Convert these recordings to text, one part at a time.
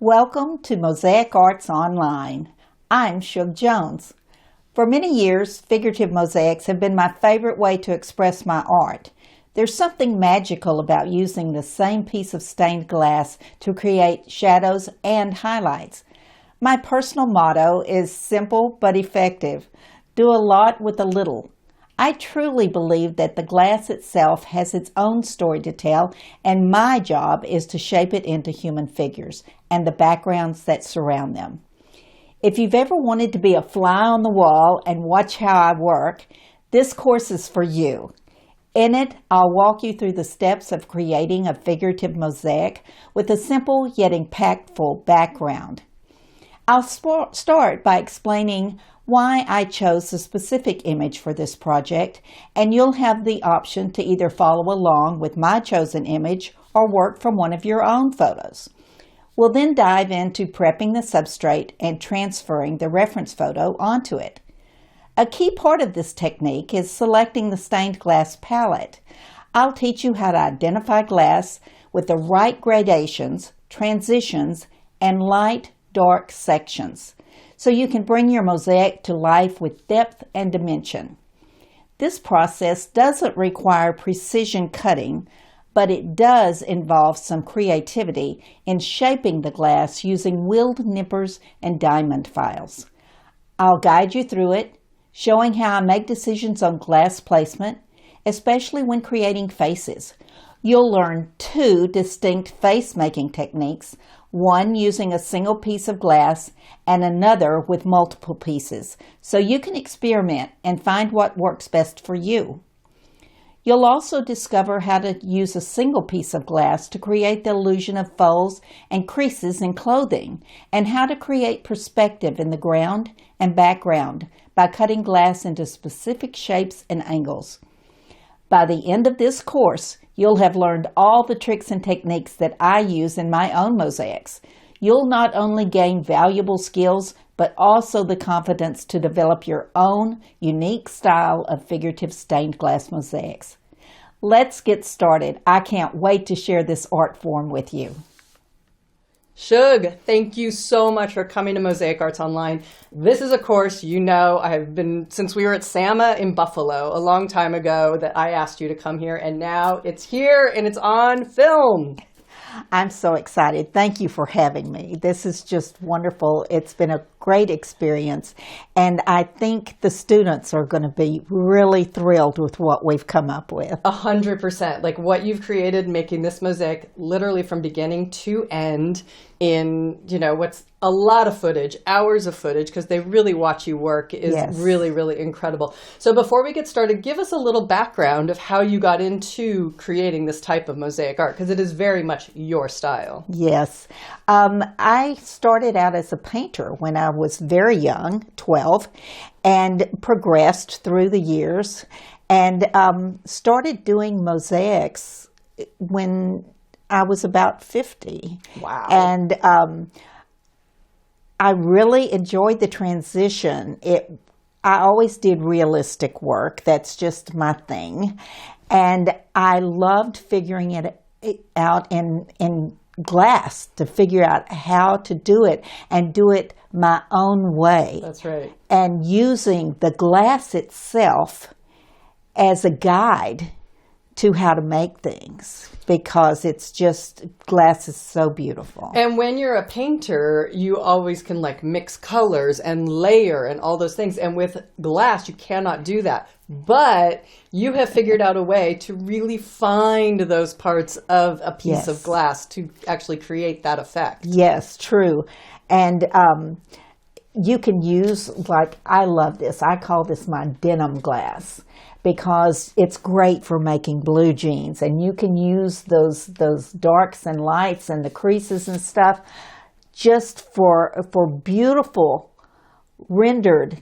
Welcome to Mosaic Arts Online. I'm Shug Jones. For many years, figurative mosaics have been my favorite way to express my art. There's something magical about using the same piece of stained glass to create shadows and highlights. My personal motto is simple but effective. Do a lot with a little. I truly believe that the glass itself has its own story to tell, and my job is to shape it into human figures and the backgrounds that surround them. If you've ever wanted to be a fly on the wall and watch how I work, this course is for you. In it, I'll walk you through the steps of creating a figurative mosaic with a simple yet impactful background. I'll start by explaining why I chose a specific image for this project, and you'll have the option to either follow along with my chosen image or work from one of your own photos. We'll then dive into prepping the substrate and transferring the reference photo onto it. A key part of this technique is selecting the stained glass palette. I'll teach you how to identify glass with the right gradations, transitions, and light-dark sections, so you can bring your mosaic to life with depth and dimension. This process doesn't require precision cutting, but it does involve some creativity in shaping the glass using wheeled nippers and diamond files. I'll guide you through it, showing how I make decisions on glass placement, especially when creating faces. You'll learn two distinct face-making techniques, one using a single piece of glass and another with multiple pieces, so you can experiment and find what works best for you. You'll also discover how to use a single piece of glass to create the illusion of folds and creases in clothing, and how to create perspective in the ground and background by cutting glass into specific shapes and angles. By the end of this course, you'll have learned all the tricks and techniques that I use in my own mosaics. You'll not only gain valuable skills, but also the confidence to develop your own unique style of figurative stained glass mosaics. Let's get started. I can't wait to share this art form with you. Shug, thank you so much for coming to Mosaic Arts Online. This is a course you know I have been, since we were at SAMA in Buffalo a long time ago, that I asked you to come here, and now it's here and it's on film. I'm so excited. Thank you for having me. This is just wonderful. It's been a great experience, and I think the students are going to be really thrilled with what we've come up with. 100%. Like what you've created, making this mosaic literally from beginning to end in, what's a lot of footage, hours of footage, because they really watch you work is really, really incredible. So before we get started, give us a little background of how you got into creating this type of mosaic art, because it is very much your style. Yes. I started out as a painter when I was very young, 12, and progressed through the years, and started doing mosaics when I was about 50. Wow. And I really enjoyed the transition. I always did realistic work. That's just my thing. And I loved figuring it out in glass, to figure out how to do it and do it my own way. That's right. And using the glass itself as a guide to how to make things, because it's just, glass is so beautiful. And when you're a painter, you always can mix colors and layer and all those things. And with glass, you cannot do that. But you have figured out a way to really find those parts of a piece of glass to actually create that effect. Yes, true. And you can use, I love this. I call this my denim glass, because it's great for making blue jeans, and you can use those darks and lights and the creases and stuff just for beautiful rendered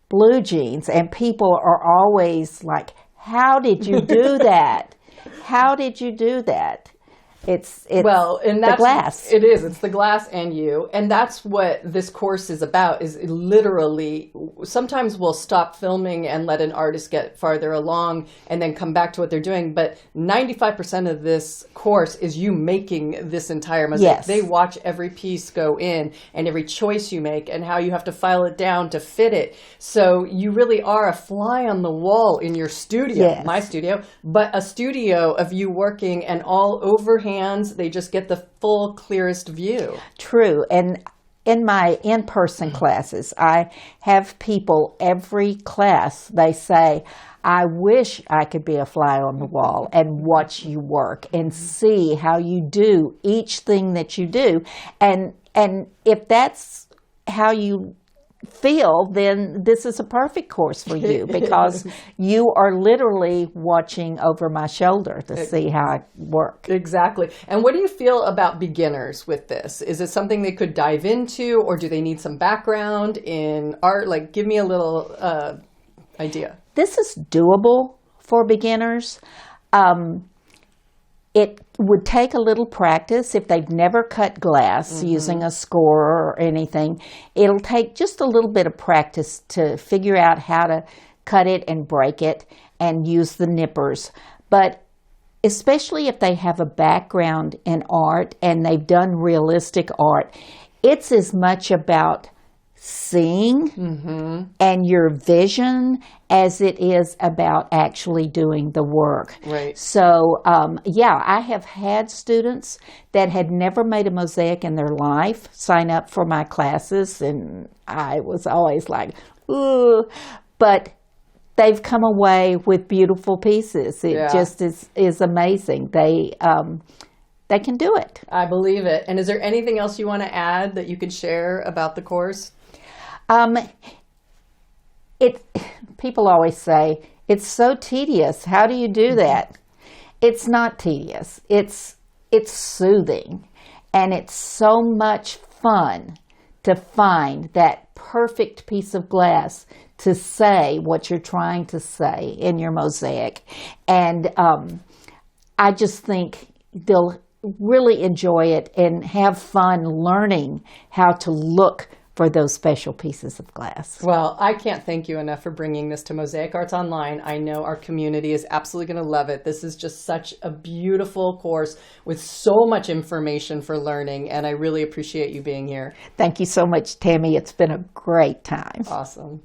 blue jeans. And people are always like, how did you do that? How did you do that? It's well, and the that's glass. It is. It's the glass and you, and that's what this course is about. Is literally sometimes we'll stop filming and let an artist get farther along and then come back to what they're doing. But 95% of this course is you making this entire mosaic. Yes. They watch every piece go in and every choice you make and how you have to file it down to fit it. So you really are a fly on the wall in your studio, yes. my studio, but a studio of you working and all overhand. They just get the full, clearest view. True. And in my in-person classes, I have people every class, they say, I wish I could be a fly on the wall and watch you work and see how you do each thing that you do. And if that's how you feel, then this is a perfect course for you because you are literally watching over my shoulder to see how I work. Exactly. And what do you feel about beginners with this? Is it something they could dive into, or do they need some background in art? Like, give me a little idea. This is doable for beginners. It would take a little practice if they've never cut glass using a score or anything. It'll take just a little bit of practice to figure out how to cut it and break it and use the nippers. But especially if they have a background in art and they've done realistic art, it's as much about seeing and your vision as it is about actually doing the work. Right. So, I have had students that had never made a mosaic in their life sign up for my classes, and I was always like, ooh, but they've come away with beautiful pieces. It just is amazing. They can do it. I believe it. And is there anything else you want to add that you could share about the course? People always say, it's so tedious. How do you do that? It's not tedious. It's soothing. And it's so much fun to find that perfect piece of glass to say what you're trying to say in your mosaic. And I just think they'll really enjoy it and have fun learning how to look for those special pieces of glass. Well, I can't thank you enough for bringing this to Mosaic Arts Online. I know our community is absolutely going to love it. This is just such a beautiful course with so much information for learning, and I really appreciate you being here. Thank you so much, Tammy. It's been a great time. Awesome.